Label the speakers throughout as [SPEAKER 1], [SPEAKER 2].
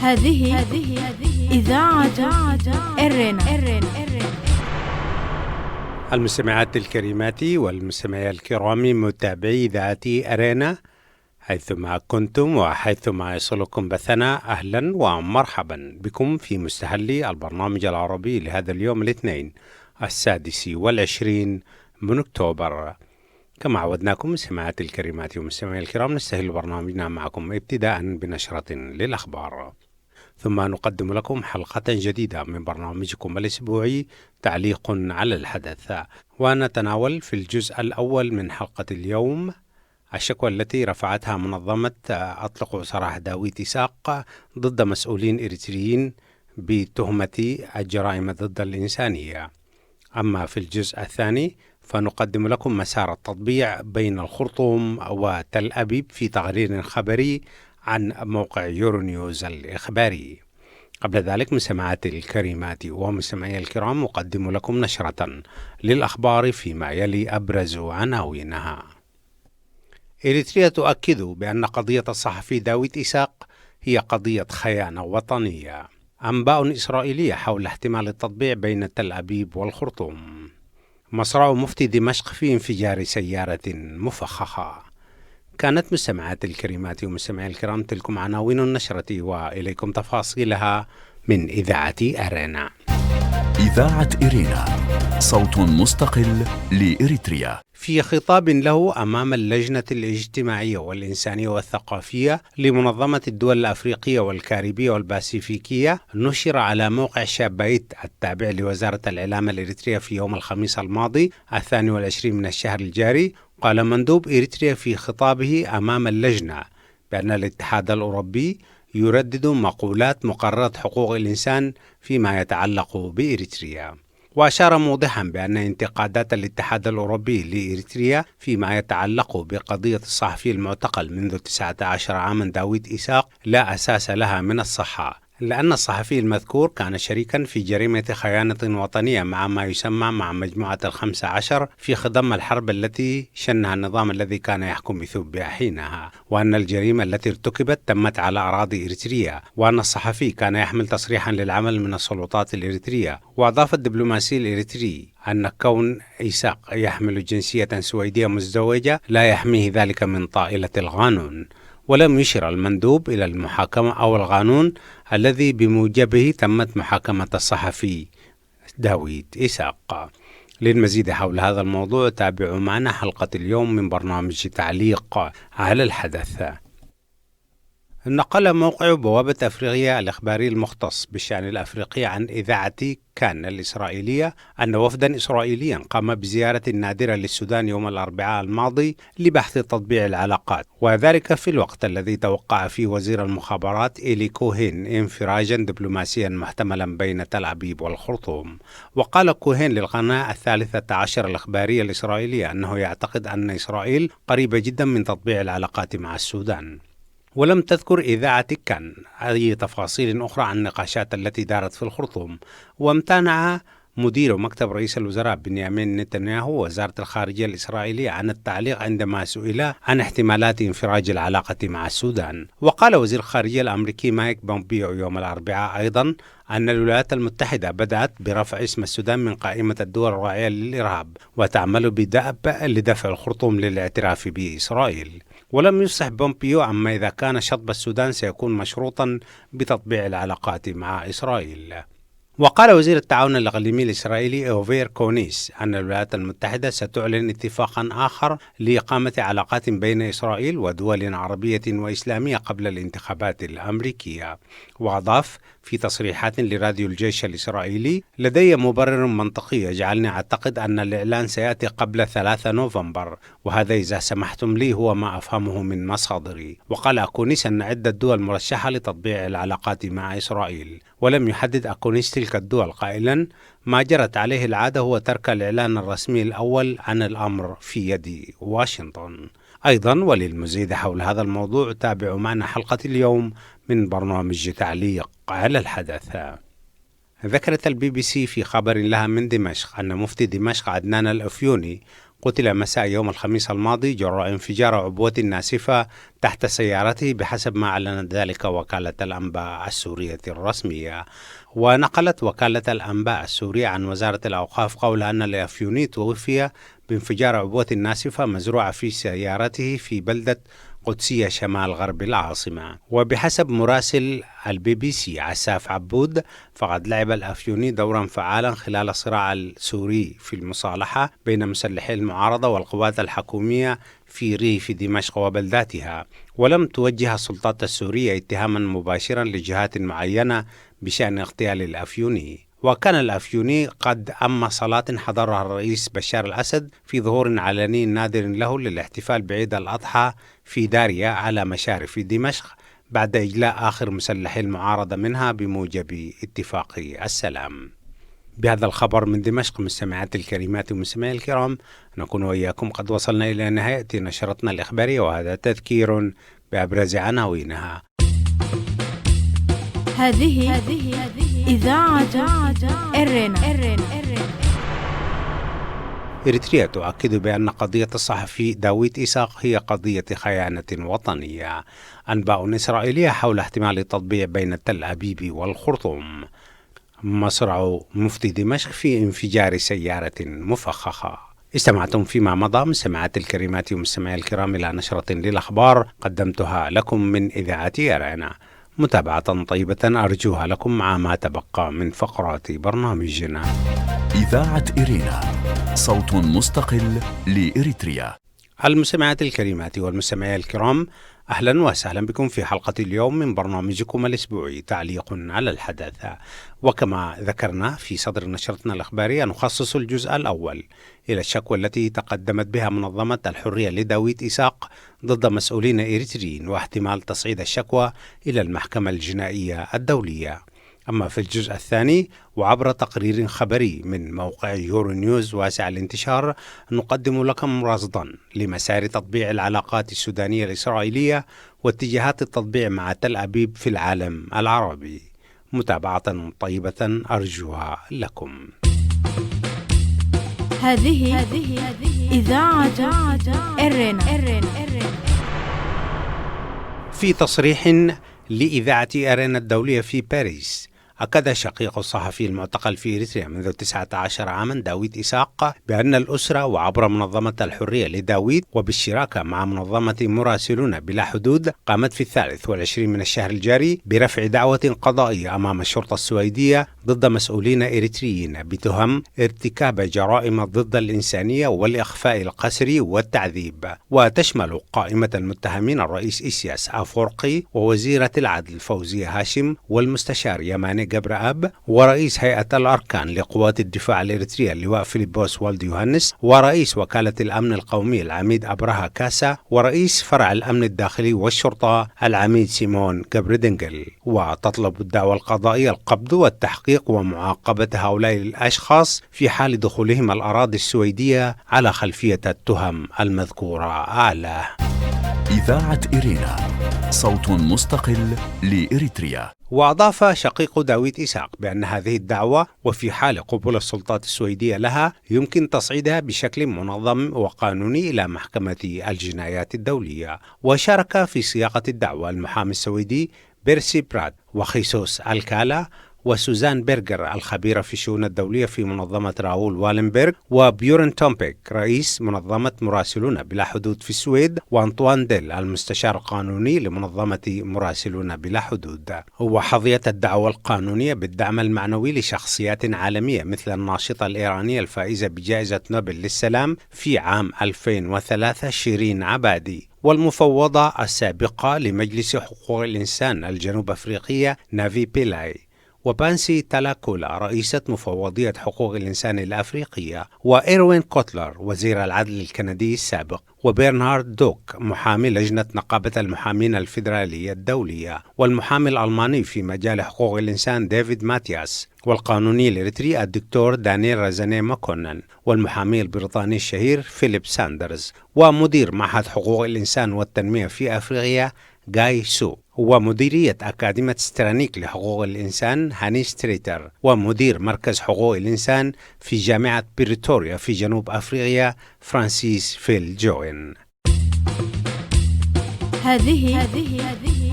[SPEAKER 1] هذه إذاعة إرنا.
[SPEAKER 2] المستمعات الكريمات والمستمعي الكرام متابعي إذاعة أرينا حيثما كنتم وحيثما يصلكم بثنا، أهلا ومرحبا بكم في مستهل البرنامج العربي لهذا اليوم الاثنين 26 من أكتوبر. كما عودناكم مستمعات الكريمات ومستمعي الكرام، نستهل برنامجنا معكم ابتداء بنشرة للأخبار، ثم نقدم لكم حلقة جديدة من برنامجكم الأسبوعي تعليق على الحدث، ونتناول في الجزء الأول من حلقة اليوم الشكوى التي رفعتها منظمة أطلقوا سراح داوود إسحاق ضد مسؤولين إريتريين بتهمة الجرائم ضد الإنسانية. أما في الجزء الثاني فنقدم لكم مسار التطبيع بين الخرطوم وتل أبيب في تقرير خبري عن موقع يورونيوز الإخباري. قبل ذلك مستمعات الكريمات ومستمعي الكرام، أقدم لكم نشرة للأخبار فيما يلي أبرز عناوينها. إريتريا تؤكد بأن قضية الصحفي داوود إسحاق هي قضية خيانة وطنية. أنباء إسرائيلية حول احتمال التطبيع بين تل أبيب والخرطوم. مصرع مفتي دمشق في انفجار سيارة مفخخة. كانت مستمعات الكريمات ومستمعي الكرام تلكم عناوين النشرة، وإليكم تفاصيلها من إذاعة أرينا.
[SPEAKER 3] إذاعة إرينا، صوت مستقل لإريتريا.
[SPEAKER 2] في خطاب له أمام اللجنة الاجتماعية والإنسانية والثقافية لمنظمة الدول الأفريقية والكاريبية والباسيفيكية، نشر على موقع شابايت التابع لوزارة الإعلام الإريترية في يوم الخميس الماضي 22 من الشهر الجاري. قال مندوب إريتريا في خطابه أمام اللجنة بأن الاتحاد الأوروبي يردد مقولات مقررة حقوق الإنسان فيما يتعلق بإريتريا، وأشار موضحا بأن انتقادات الاتحاد الأوروبي لإريتريا فيما يتعلق بقضية الصحفي المعتقل منذ 19 عاما داوود إسحاق لا أساس لها من الصحة، لأن الصحفي المذكور كان شريكا في جريمة خيانة وطنية مع ما يسمى مع مجموعة 15 في خضم الحرب التي شنها النظام الذي كان يحكم إثيوبيا حينها، وأن الجريمة التي ارتكبت تمت على أراضي إريتريا، وأن الصحفي كان يحمل تصريحا للعمل من السلطات الإريترية. وأضاف الدبلوماسي الإريتري أن كون إسحاق يحمل جنسية سويدية مزدوجة لا يحميه ذلك من طائلة القانون. ولم يشر المندوب إلى المحاكمة أو القانون الذي بموجبه تمت محاكمة الصحفي داوود إسحاق. للمزيد حول هذا الموضوع تابعوا معنا حلقة اليوم من برنامج تعليق على الحدث. نقل موقع بوابة أفريقيا الإخباري المختص بالشأن الأفريقي عن إذاعة كان الإسرائيلية أن وفدا إسرائيليا قام بزيارة نادرة للسودان يوم الأربعاء الماضي لبحث تطبيع العلاقات، وذلك في الوقت الذي توقع فيه وزير المخابرات إيلي كوهين انفراجا دبلوماسيا محتملا بين تل أبيب والخرطوم. وقال كوهين للقناة 13 الإخبارية الإسرائيلية أنه يعتقد أن إسرائيل قريبة جدا من تطبيع العلاقات مع السودان. ولم تذكر إذاعة كان أي تفاصيل أخرى عن النقاشات التي دارت في الخرطوم. وامتنع مدير مكتب رئيس الوزراء بنيامين نتنياهو وزارة الخارجية الإسرائيلية عن التعليق عندما سئل عن احتمالات انفراج العلاقة مع السودان. وقال وزير الخارجية الأمريكي مايك بومبيو يوم الأربعاء أيضا أن الولايات المتحدة بدأت برفع اسم السودان من قائمة الدول الراعية للإرهاب وتعمل بدأب لدفع الخرطوم للاعتراف بإسرائيل. ولم يفصح بومبيو عما إذا كان شطب السودان سيكون مشروطا بتطبيع العلاقات مع إسرائيل. وقال وزير التعاون الإقليمي الإسرائيلي أوفير كونيس أن الولايات المتحدة ستعلن اتفاقا آخر لإقامة علاقات بين إسرائيل ودول عربية وإسلامية قبل الانتخابات الأمريكية. وأضاف في تصريحات لراديو الجيش الإسرائيلي: لدي مبرر منطقي يجعلني أعتقد أن الإعلان سيأتي قبل 3 نوفمبر، وهذا إذا سمحتم لي هو ما أفهمه من مصادري. وقال أكونيس أن عدة دول مرشحة لتطبيع العلاقات مع إسرائيل، ولم يحدد أكونيس تلك الدول، قائلا: ما جرت عليه العادة هو ترك الإعلان الرسمي الأول عن الأمر في يد واشنطن. أيضا وللمزيد حول هذا الموضوع تابعوا معنا حلقة اليوم من برنامج تعليق على الحدث. ذكرت الBBC في خبر لها من دمشق أن مفتي دمشق عدنان الأفيوني قتل مساء يوم الخميس الماضي جراء انفجار عبوة ناسفة تحت سيارته بحسب ما أعلنت ذلك وكالة الأنباء السورية الرسمية. ونقلت وكالة الأنباء السورية عن وزارة الأوقاف قول أن الأفيوني توفي بانفجار عبوة ناسفة مزروعة في سيارته في بلدة قدسية شمال غرب العاصمة. وبحسب مراسل الBBC عساف عبود فقد لعب الأفيوني دورا فعالا خلال الصراع السوري في المصالحة بين مسلحي المعارضة والقوات الحكومية في ريف دمشق وبلداتها، ولم توجه السلطات السورية اتهاما مباشرا لجهات معينة بشأن اغتيال الأفيوني. وكان الأفيوني قد أما صلاة حضرها الرئيس بشار الأسد في ظهور علني نادر له للاحتفال بعيد الأضحى في داريا على مشارف دمشق بعد إجلاء آخر مسلحي المعارضة منها بموجب اتفاق السلام. بهذا الخبر من دمشق مستمعات الكريمات ومستمعي الكرام، نكون وإياكم قد وصلنا إلى نهاية نشرتنا الإخبارية، وهذا تذكير بأبرز عناوينها.
[SPEAKER 1] هذه إذاعة إرنا.
[SPEAKER 2] إريتريا تؤكد بأن قضية الصحفي داوود إيساق هي قضية خيانة وطنية. أنباء إسرائيلية حول احتمال التطبيع بين تل أبيب والخرطوم. مصرع مفتي دمشق في انفجار سيارة مفخخة. استمعتم فيما مضى مستمعات الكريمات ومستمعي الكرام إلى نشرة للأخبار قدمتها لكم من إذاعة إرنا. متابعة طيبة أرجوها لكم مع ما تبقى من فقرات برنامجنا.
[SPEAKER 3] إذاعة إرنا، صوت مستقل لإريتريا.
[SPEAKER 2] المستمعات الكريمات والمستمعي الكرام، أهلا وسهلا بكم في حلقة اليوم من برنامجكم الأسبوعي تعليق على الحدث. وكما ذكرنا في صدر نشرتنا الإخبارية نخصص الجزء الأول إلى الشكوى التي تقدمت بها منظمة الحرية لداوود إيساق ضد مسؤولين إريتريين واحتمال تصعيد الشكوى إلى المحكمة الجنائية الدولية. أما في الجزء الثاني وعبر تقرير خبري من موقع يورو نيوز واسع الانتشار نقدم لكم رصدا لمسار تطبيع العلاقات السودانية الإسرائيلية واتجاهات التطبيع مع تل أبيب في العالم العربي. متابعة طيبة أرجوها لكم.
[SPEAKER 1] هذه إذاعة إرنا.
[SPEAKER 2] في تصريح لإذاعة إرنا الدولية في باريس، أكد شقيق الصحفي المعتقل في إريتريا منذ 19 عاما داوود إيساق بأن الأسرة وعبر منظمة الحرية لداوود وبالشراكة مع منظمة مراسلون بلا حدود قامت في 23 من الشهر الجاري برفع دعوة قضائية أمام الشرطة السويدية ضد مسؤولين إريتريين بتهم ارتكاب جرائم ضد الإنسانية والإخفاء القسري والتعذيب، وتشمل قائمة المتهمين الرئيس إسياس أفورقي ووزيرة العدل فوزية هاشم والمستشار يماني جبرآب ورئيس هيئة الأركان لقوات الدفاع الإريترية اللواء فيليبوس والد يوهانس ورئيس وكالة الأمن القومي العميد أبرها كاسا ورئيس فرع الأمن الداخلي والشرطة العميد سيمون جبردنجل. وتطلب الدعوة القضائية القبض والتحقيق ومعاقبة هؤلاء الأشخاص في حال دخولهم الأراضي السويدية على خلفية التهم المذكورة أعلى.
[SPEAKER 3] إذاعة إرنا، صوت مستقل لإريتريا.
[SPEAKER 2] وأضاف شقيق داوود إيساق بأن هذه الدعوة وفي حال قبول السلطات السويدية لها يمكن تصعيدها بشكل منظم وقانوني إلى محكمة الجنايات الدولية. وشارك في صياغة الدعوة المحامي السويدي بيرسي براد وخيسوس الكالا وسوزان بيرغر الخبيرة في الشؤون الدولية في منظمة راؤول والنبرغ وبيورن تومبيك رئيس منظمة مراسلون بلا حدود في السويد وأنطوان ديل المستشار القانوني لمنظمة مراسلون بلا حدود. وحظيت الدعوة القانونية بالدعم المعنوي لشخصيات عالمية مثل الناشطة الإيرانية الفائزة بجائزة نوبل للسلام في عام 2003 شيرين عبادي، والمفوضة السابقة لمجلس حقوق الإنسان الجنوب أفريقية نافي بيلاي، وبانسي تالاكولا رئيسة مفوضية حقوق الإنسان الأفريقية، وإيروين كوتلر وزير العدل الكندي السابق، وبرنارد دوك محامي لجنة نقابة المحامين الفيدرالية الدولية، والمحامي الألماني في مجال حقوق الإنسان ديفيد ماتياس، والقانوني الإريتري الدكتور دانيال رازاني ماكونن، والمحامي البريطاني الشهير فيليب ساندرز، ومدير معهد حقوق الإنسان والتنمية في أفريقيا غاي سو. ومديرية أكاديمية سترانيك لحقوق الإنسان هاني ستريتر، ومدير مركز حقوق الإنسان في جامعة بريتوريا في جنوب أفريقيا فرانسيس فيل جوين.
[SPEAKER 1] هذه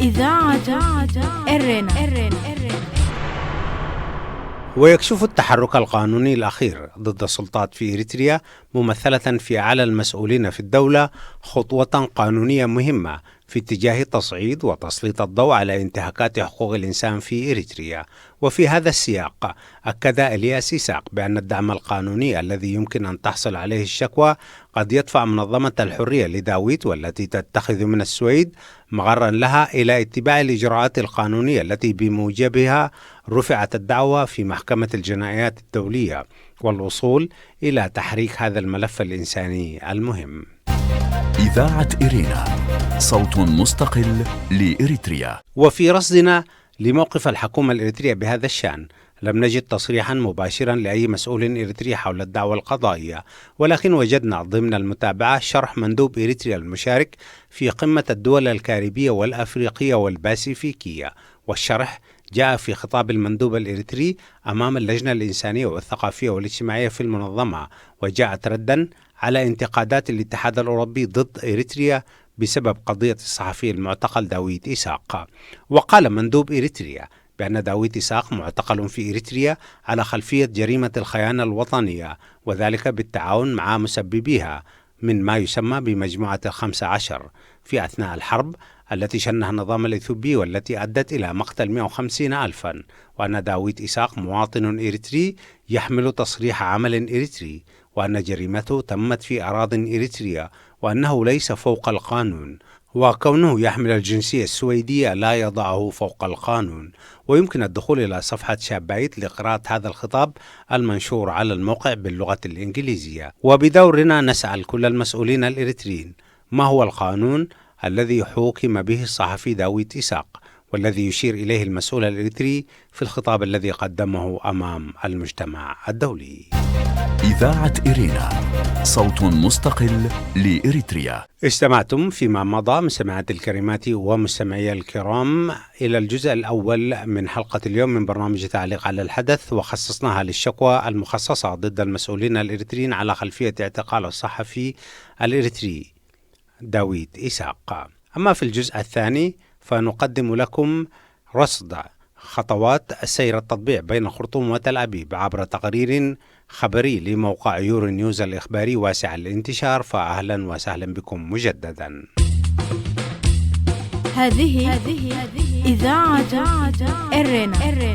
[SPEAKER 1] إذاعة إرنا.
[SPEAKER 2] ويكشف التحرك القانوني الأخير ضد السلطات في إريتريا ممثلة في أعلى المسؤولين في الدولة خطوة قانونية مهمة في اتجاه تصعيد وتسليط الضوء على انتهاكات حقوق الإنسان في إريتريا. وفي هذا السياق أكد إلياس إساق بأن الدعم القانوني الذي يمكن أن تحصل عليه الشكوى قد يدفع منظمة الحرية لداويت والتي تتخذ من السويد مغرا لها إلى اتباع الإجراءات القانونية التي بموجبها رفعت الدعوى في محكمة الجنايات الدولية والوصول إلى تحريك هذا الملف الإنساني المهم.
[SPEAKER 3] إذاعة إرينا، صوت مستقل لإريتريا.
[SPEAKER 2] وفي رصدنا لموقف الحكومة الإريترية بهذا الشأن لم نجد تصريحا مباشرا لأي مسؤول إريتري حول الدعوى القضائية، ولكن وجدنا ضمن المتابعة شرح مندوب إريتريا المشارك في قمة الدول الكاريبية والأفريقية والباسيفيكية، والشرح جاء في خطاب المندوب الإريتري أمام اللجنة الإنسانية والثقافية والاجتماعية في المنظمة، وجاءت ردا على انتقادات الاتحاد الأوروبي ضد إريتريا بسبب قضية الصحفي المعتقل داويت إساق. وقال مندوب إريتريا بأن داويت إساق معتقل في إريتريا على خلفية جريمة الخيانة الوطنية، وذلك بالتعاون مع مسببيها من ما يسمى بمجموعة 15 في أثناء الحرب التي شنها النظام الإثيوبي والتي أدت إلى مقتل 150 ألفا، وأن داويت إساق مواطن إريتري يحمل تصريح عمل إريتري، وأن جريمته تمت في أراضي إريتريا، وأنه ليس فوق القانون، وكونه يحمل الجنسية السويدية لا يضعه فوق القانون. ويمكن الدخول إلى صفحة شابايت لقراءة هذا الخطاب المنشور على الموقع باللغة الإنجليزية. وبدورنا نسأل كل المسؤولين الإريتريين ما هو القانون الذي حوكم به الصحفي داويت إساق والذي يشير إليه المسؤول الإريتري في الخطاب الذي قدمه أمام المجتمع الدولي.
[SPEAKER 3] إذاعة إرينا، صوت مستقل لإريتريا.
[SPEAKER 2] استمعتم فيما مضى مستمعاتي الكريمات ومستمعي الكرام إلى الجزء الأول من حلقة اليوم من برنامج تعليق على الحدث، وخصصناها للشكوى المخصصة ضد المسؤولين الإريتريين على خلفية اعتقال الصحفي الإريتري داويت إساق. أما في الجزء الثاني فنقدم لكم رصد خطوات سير التطبيع بين الخرطوم وتل أبيب عبر تقرير خبري لموقع يورو نيوز الإخباري واسع الانتشار، فأهلا وسهلا بكم مجددا.
[SPEAKER 1] هذه إذاعة إرنا.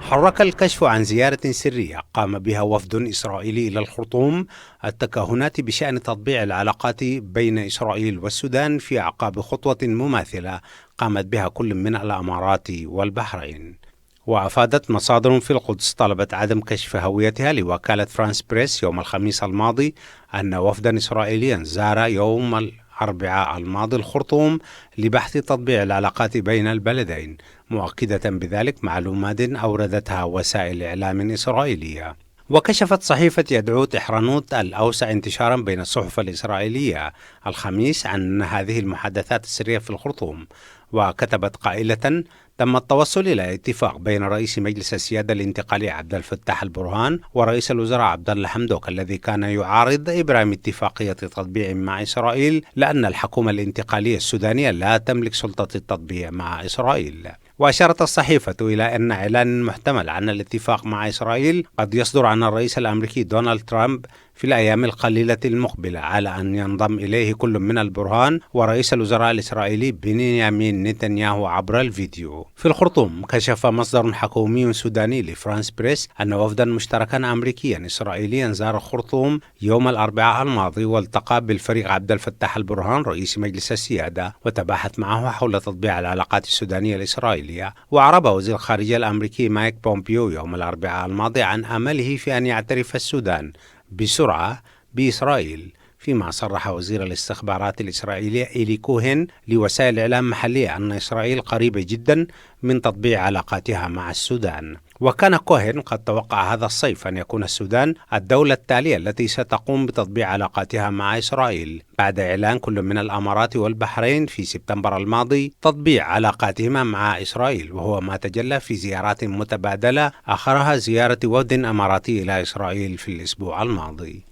[SPEAKER 2] حرك الكشف عن زيارة سرية قام بها وفد إسرائيلي إلى الخرطوم التكهنات بشأن تطبيع العلاقات بين إسرائيل والسودان في أعقاب خطوة مماثلة قامت بها كل من الإمارات والبحرين. وأفادت مصادر في القدس طلبت عدم كشف هويتها لوكالة فرانس بريس يوم الخميس الماضي أن وفدا إسرائيليا زار يوم الأربعاء الماضي الخرطوم لبحث تطبيع العلاقات بين البلدين، مؤكدة بذلك معلومات أوردتها وسائل إعلام إسرائيلية. وكشفت صحيفة يدعوت إحرانوت الأوسع انتشارا بين الصحف الإسرائيلية الخميس عن هذه المحادثات السرية في الخرطوم، وكتبت قائلة: تم التوصل إلى اتفاق بين رئيس مجلس السيادة الانتقالي عبد الفتاح البرهان ورئيس الوزراء عبد الله حمدوك الذي كان يعارض إبرام اتفاقية تطبيع مع إسرائيل لأن الحكومة الانتقالية السودانية لا تملك سلطة التطبيع مع إسرائيل. وأشارت الصحيفة إلى أن إعلان محتمل عن الاتفاق مع إسرائيل قد يصدر عن الرئيس الأمريكي دونالد ترامب في الأيام القليلة المقبلة، على أن ينضم إليه كل من البرهان ورئيس الوزراء الإسرائيلي بنيامين نتنياهو عبر الفيديو. في الخرطوم كشف مصدر حكومي سوداني لفرانس بريس أن وفدا مشتركا أمريكيا إسرائيليا زار الخرطوم يوم الأربعاء الماضي والتقى بالفريق عبد الفتاح البرهان رئيس مجلس السيادة وتباحث معه حول تطبيع العلاقات السودانية الإسرائيلية. وأعرب وزير الخارجية الأمريكي مايك بومبيو يوم الأربعاء الماضي عن أمله في أن يعترف السودان بسرعة بإسرائيل فيما صرح وزير الاستخبارات الإسرائيلي إيلي كوهن لوسائل إعلام محلية أن إسرائيل قريبة جدا من تطبيع علاقاتها مع السودان. وكان كوهن قد توقع هذا الصيف أن يكون السودان الدولة التالية التي ستقوم بتطبيع علاقاتها مع إسرائيل بعد إعلان كل من الأمارات والبحرين في سبتمبر الماضي تطبيع علاقاتهما مع إسرائيل، وهو ما تجلى في زيارات متبادلة آخرها زيارة وفد إماراتي إلى إسرائيل في الأسبوع الماضي.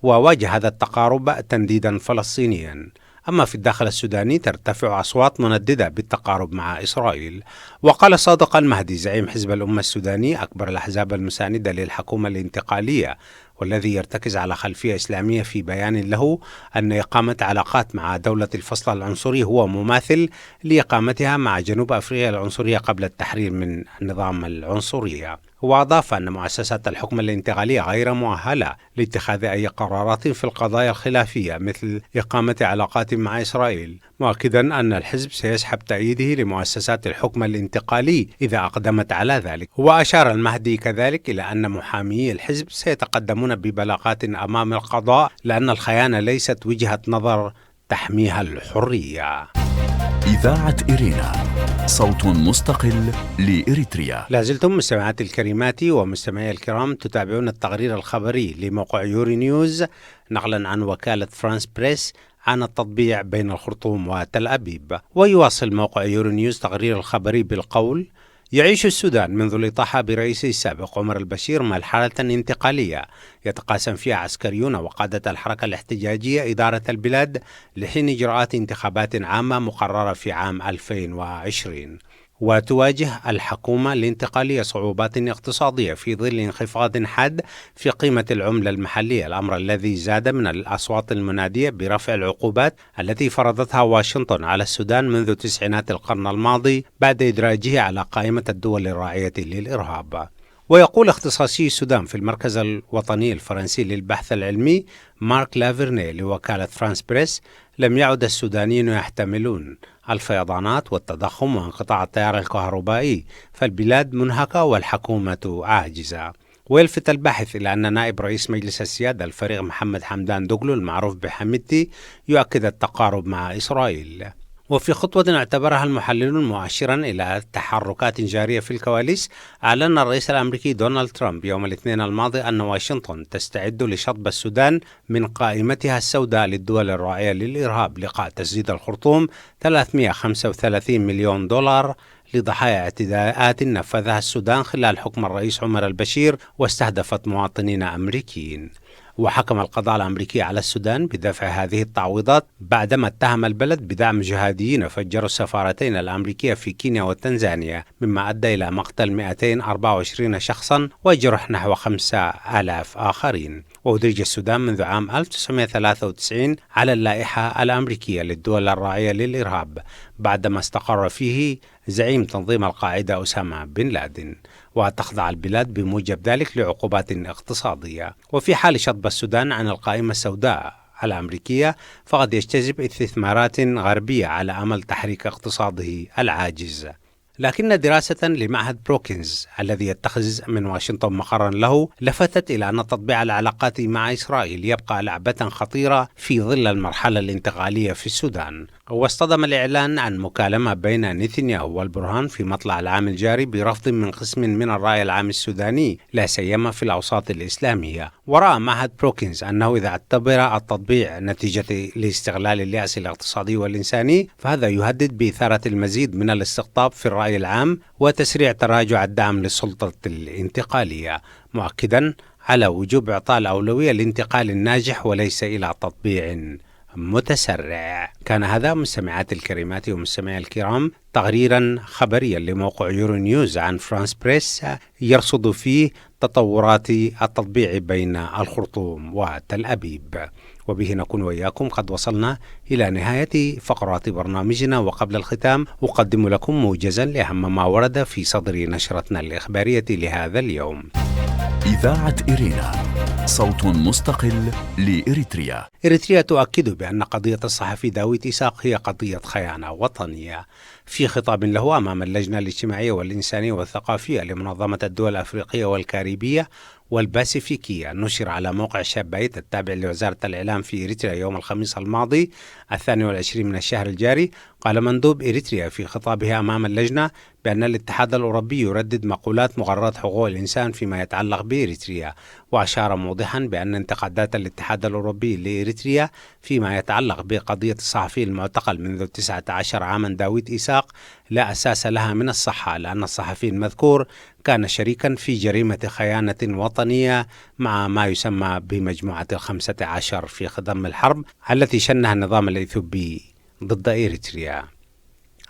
[SPEAKER 2] وواجه هذا التقارب تنديدا فلسطينيا. أما في الداخل السوداني ترتفع أصوات منددة بالتقارب مع إسرائيل. وقال صادق المهدي زعيم حزب الأمة السوداني أكبر الأحزاب المساندة للحكومة الانتقالية والذي يرتكز على خلفية إسلامية في بيان له أن إقامة علاقات مع دولة الفصل العنصري هو مماثل لإقامتها مع جنوب أفريقيا العنصرية قبل التحرير من نظام العنصرية. وأضاف أن مؤسسات الحكم الانتقالية غير مؤهلة لاتخاذ أي قرارات في القضايا الخلافية مثل إقامة علاقات مع إسرائيل، مؤكدا أن الحزب سيسحب تأييده لمؤسسات الحكم الانتقالي إذا أقدمت على ذلك. وأشار المهدي كذلك إلى أن محامي الحزب سيتقدمون ببلاغات أمام القضاء لأن الخيانة ليست وجهة نظر تحميها الحرية.
[SPEAKER 3] إذاعة إرينا، صوت مستقل لإريتريا.
[SPEAKER 2] لازلتم مستمعاتي الكريمات ومستمعي الكرام تتابعون التقرير الخبري لموقع يوري نيوز نقلا عن وكالة فرانس بريس عن التطبيع بين الخرطوم وتل أبيب. ويواصل موقع يوري نيوز تقرير الخبري بالقول: يعيش السودان منذ الإطاحة برئيسه السابق عمر البشير مرحلة انتقالية يتقاسم فيها عسكريون وقادة الحركة الاحتجاجية إدارة البلاد لحين إجراءات انتخابات عامة مقررة في عام 2020. وتواجه الحكومة الانتقالية صعوبات اقتصادية في ظل انخفاض حاد في قيمة العملة المحلية، الأمر الذي زاد من الأصوات المنادية برفع العقوبات التي فرضتها واشنطن على السودان منذ تسعينات القرن الماضي بعد إدراجه على قائمة الدول الراعية للإرهاب. ويقول اختصاصي السودان في المركز الوطني الفرنسي للبحث العلمي مارك لافرني لوكالة فرانس بريس: لم يعد السودانيين يحتملون الفيضانات والتضخم وانقطاع التيار الكهربائي، فالبلاد منهكة والحكومة عاجزة. ويلفت الباحث إلى أن نائب رئيس مجلس السيادة الفريق محمد حمدان دوغلو المعروف بحمدتي يؤكد التقارب مع إسرائيل. وفي خطوة اعتبرها المحللون مؤشرا إلى تحركات جارية في الكواليس، أعلن الرئيس الأمريكي دونالد ترامب يوم الاثنين الماضي أن واشنطن تستعد لشطب السودان من قائمتها السوداء للدول الراعية للإرهاب لقاء تسديد الخرطوم 335 مليون دولار لضحايا اعتداءات نفذها السودان خلال حكم الرئيس عمر البشير واستهدفت مواطنين أمريكيين. وحكم القضاء الأمريكي على السودان بدفع هذه التعويضات بعدما اتهم البلد بدعم جهاديين فجروا السفارتين الأمريكية في كينيا وتنزانيا، مما أدى إلى مقتل 224 شخصا وجرح نحو 5000 آخرين. وأدرج السودان منذ عام 1993 على اللائحة الأمريكية للدول الراعية للإرهاب بعدما استقر فيه زعيم تنظيم القاعدة أسامة بن لادن، وتخضع البلاد بموجب ذلك لعقوبات اقتصادية. وفي حال شطب السودان عن القائمة السوداء الأمريكية فقد يجتذب استثمارات غربية على أمل تحريك اقتصاده العاجز. لكن دراسة لمعهد بروكنز الذي يتخذ من واشنطن مقرا له لفتت إلى أن تطبيع العلاقات مع إسرائيل يبقى لعبة خطيرة في ظل المرحلة الانتقالية في السودان. واصطدم الإعلان عن مكالمة بين نتنياهو والبرهان في مطلع العام الجاري برفض من قسم من الرأي العام السوداني لا سيما في الأوساط الإسلامية. ورأى معهد بروكنز أنه إذا اعتبر التطبيع نتيجة لاستغلال اليأس الاقتصادي والإنساني فهذا يهدد بإثارة المزيد من الاستقطاب في الرأي العام وتسريع تراجع الدعم للسلطة الانتقالية، مؤكدا على وجوب إعطاء الأولوية للانتقال الناجح وليس إلى تطبيع متسرع. كان هذا مستمعات الكريمات ومستمعي الكرام تقريرا خبريا لموقع يوري نيوز عن فرانس بريس يرصد فيه تطورات التطبيع بين الخرطوم وتل أبيب. وبه نكون وإياكم قد وصلنا إلى نهاية فقرات برنامجنا، وقبل الختام أقدم لكم موجزا لأهم ما ورد في صدر نشرتنا الإخبارية لهذا اليوم.
[SPEAKER 3] إذاعة إرينا، صوت مستقل لإريتريا.
[SPEAKER 2] إريتريا تؤكد بأن قضية الصحفي داوود إسحاق هي قضية خيانة وطنية. في خطاب له أمام اللجنة الاجتماعية والإنسانية والثقافية لمنظمة الدول الأفريقية والكاريبية، والباسيفيكية نشر على موقع شابايت التابع لوزارة الإعلام في إريتريا يوم الخميس الماضي 22 من الشهر الجاري. قال مندوب إريتريا في خطابه أمام اللجنة بأن الاتحاد الأوروبي يردد مقولات مغرضات حقوق الإنسان فيما يتعلق بإريتريا، وأشار موضحا بأن انتقادات الاتحاد الأوروبي لإريتريا فيما يتعلق بقضية الصحفي المعتقل منذ 19 عاما داوود إيساق لا أساس لها من الصحة، لأن الصحفي المذكور كان شريكا في جريمة خيانة وطنية مع ما يسمى بمجموعة 15 في خضم الحرب التي شنها النظام الإثيوبي ضد إريتريا.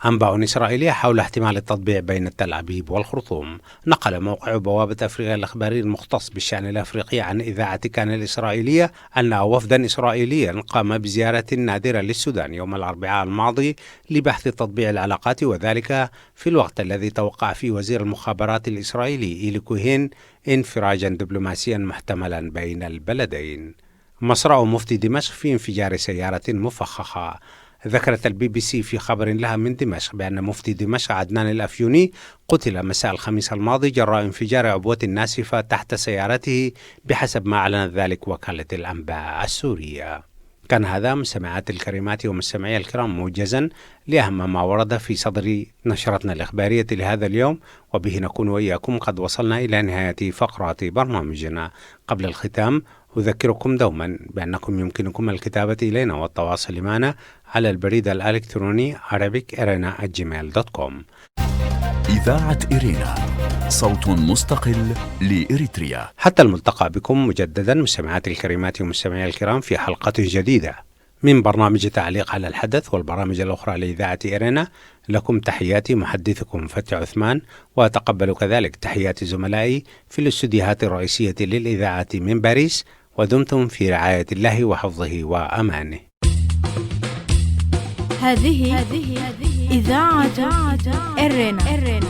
[SPEAKER 2] أنباء إسرائيلية حول احتمال التطبيع بين تل أبيب والخرطوم. نقل موقع بوابة أفريقيا الإخباري المختص بالشأن الأفريقي عن إذاعة كان الإسرائيلية أن وفدا إسرائيليا قام بزيارة نادرة للسودان يوم الأربعاء الماضي لبحث تطبيع العلاقات، وذلك في الوقت الذي توقع فيه وزير المخابرات الإسرائيلي إيلي كوهين انفراجا دبلوماسيا محتملا بين البلدين. مصرع مفتي دمشق في انفجار سيارة مفخخة. ذكرت الBBC في خبر لها من دمشق بأن مفتي دمشق عدنان الأفيوني قتل مساء الخميس الماضي جراء انفجار عبوة ناسفة تحت سيارته بحسب ما أعلنت ذلك وكالة الأنباء السورية. كان هذا مستمعات الكريمات ومستمعي الكرام موجزا لأهم ما ورد في صدر نشرتنا الإخبارية لهذا اليوم، وبه نكون وإياكم قد وصلنا إلى نهاية فقرات برنامجنا. قبل الختام أذكركم دوما بأنكم يمكنكم الكتابة إلينا والتواصل معنا على البريد الإلكتروني arabic@gmail.com.
[SPEAKER 3] إذاعة إرينا، صوت مستقل لإريتريا.
[SPEAKER 2] حتى الملتقى بكم مجددا مستمعات الكريمات ومستمعي الكرام في حلقة جديدة من برنامج تعليق على الحدث والبرامج الأخرى لإذاعة إرينا. لكم تحياتي محدثكم فتح عثمان، وأتقبل كذلك تحيات زملائي في الاستديوهات الرئيسية للإذاعة من باريس، ودمتم في رعاية الله وحفظه وأمانه.
[SPEAKER 1] هذه إذاعة إرينا.